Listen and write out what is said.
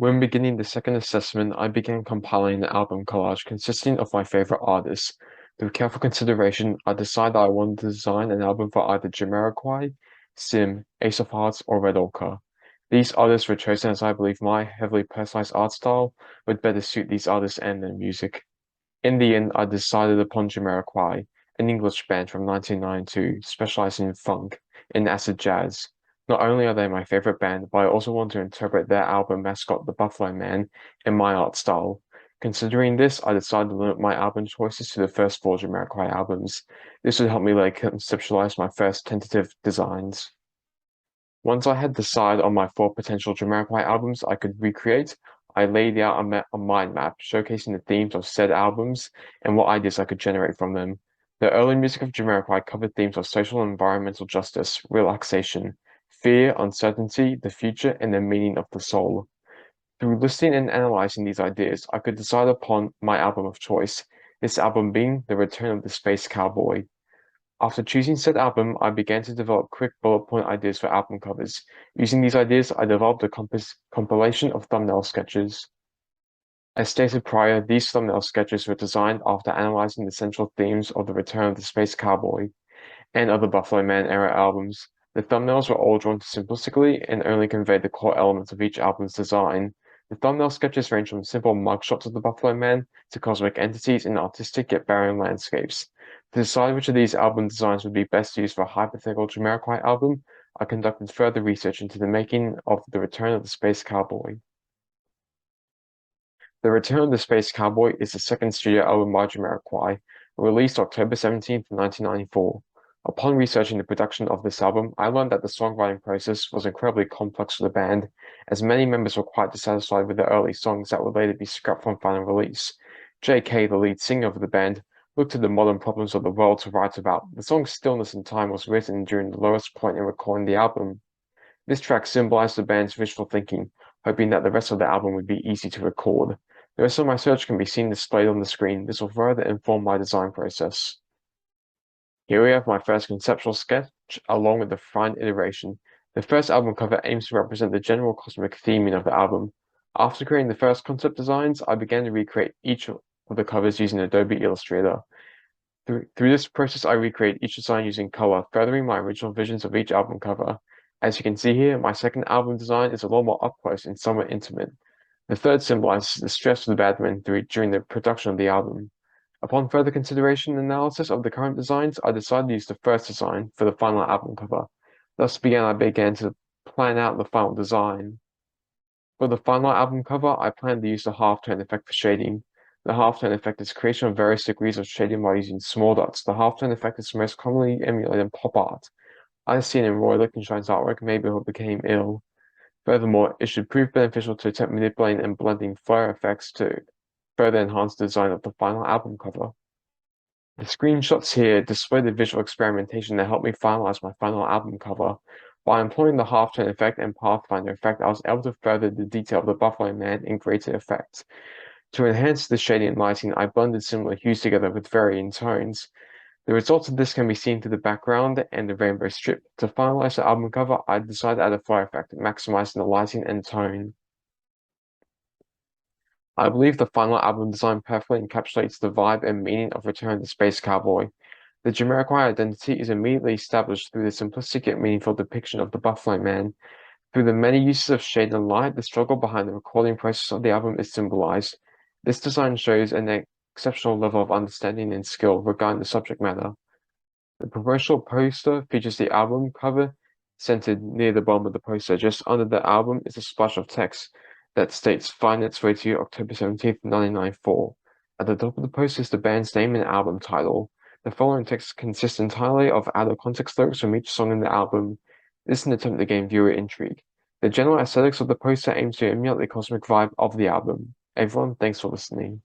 When beginning the second assessment, I began compiling an album collage consisting of my favorite artists. Through careful consideration, I decided I wanted to design an album for either Jamiroquai, Sim, Ace of Hearts, or Red Orca. These artists were chosen as I believe my heavily personalized art style would better suit these artists and their music. In the end, I decided upon Jamiroquai, an English band from 1992 specializing in funk and acid jazz. Not only are they my favorite band, but I also want to interpret their album mascot, the Buffalo Man, in my art style. Considering this, I decided to limit my album choices to the first four Jamiroquai albums. This would help me conceptualize my first tentative designs. Once I had decided on my four potential Jamiroquai albums I could recreate, I laid out a mind map showcasing the themes of said albums and what ideas I could generate from them. The early music of Jamiroquai covered themes of social and environmental justice, relaxation, fear, uncertainty, the future, and the meaning of the soul. Through listening and analyzing these ideas, I could decide upon my album of choice, this album being The Return of the Space Cowboy. After choosing said album, I began to develop quick bullet point ideas for album covers. Using these ideas, I developed a compilation of thumbnail sketches. As stated prior, these thumbnail sketches were designed after analyzing the central themes of The Return of the Space Cowboy and other Buffalo Man era albums. The thumbnails were all drawn simplistically and only conveyed the core elements of each album's design. The thumbnail sketches range from simple mugshots of the Buffalo Man to cosmic entities and artistic yet barren landscapes. To decide which of these album designs would be best used for a hypothetical Jamiroquai album, I conducted further research into the making of The Return of the Space Cowboy. The Return of the Space Cowboy is the second studio album by Jamiroquai, released October 17, 1994. Upon researching the production of this album, I learned that the songwriting process was incredibly complex for the band, as many members were quite dissatisfied with the early songs that would later be scrapped from final release. J.K., the lead singer of the band, looked at the modern problems of the world to write about. The song Stillness in Time was written during the lowest point in recording the album. This track symbolized the band's wishful thinking, hoping that the rest of the album would be easy to record. The rest of my search can be seen displayed on the screen. This will further inform my design process. Here we have my first conceptual sketch, along with the refined iteration. The first album cover aims to represent the general cosmic theming of the album. After creating the first concept designs, I began to recreate each of the covers using Adobe Illustrator. Through this process, I recreate each design using color, furthering my original visions of each album cover. As you can see here, my second album design is a lot more up close and somewhat intimate. The third symbolizes the stress of the band went through during the production of the album. Upon further consideration and analysis of the current designs, I decided to use the first design for the final album cover. I began to plan out the final design. For the final album cover, I plan to use the halftone effect for shading. The halftone effect is creation of various degrees of shading by using small dots. The halftone effect is most commonly emulated in pop art. As seen in Roy Lichtenstein's artwork, Maybe Who Became Ill. Furthermore, it should prove beneficial to attempt manipulating and blending flare effects to further enhance the design of the final album cover. The screenshots here display the visual experimentation that helped me finalize my final album cover. By employing the halftone effect and pathfinder effect, I was able to further the detail of the Buffalo Man in greater effect. To enhance the shading and lighting, I blended similar hues together with varying tones. The results of this can be seen through the background and the rainbow strip. To finalize the album cover, I decided to add a flare effect, maximizing the lighting and tone. I believe the final album design perfectly encapsulates the vibe and meaning of Return of the Space Cowboy. The Jamiroquai identity is immediately established through the simplistic yet meaningful depiction of the Buffalo Man. Through the many uses of shade and light, the struggle behind the recording process of the album is symbolized. This design shows an exceptional level of understanding and skill regarding the subject matter. The promotional poster features the album cover centered near the bottom of the poster. Just under the album is a splash of text that states Finance Way to You, October 17th, 1994. At the top of the poster is the band's name and album title. The following text consists entirely of out-of-context lyrics from each song in the album. This is an attempt to gain viewer intrigue. The general aesthetics of the poster aims to emulate the cosmic vibe of the album. Everyone, thanks for listening.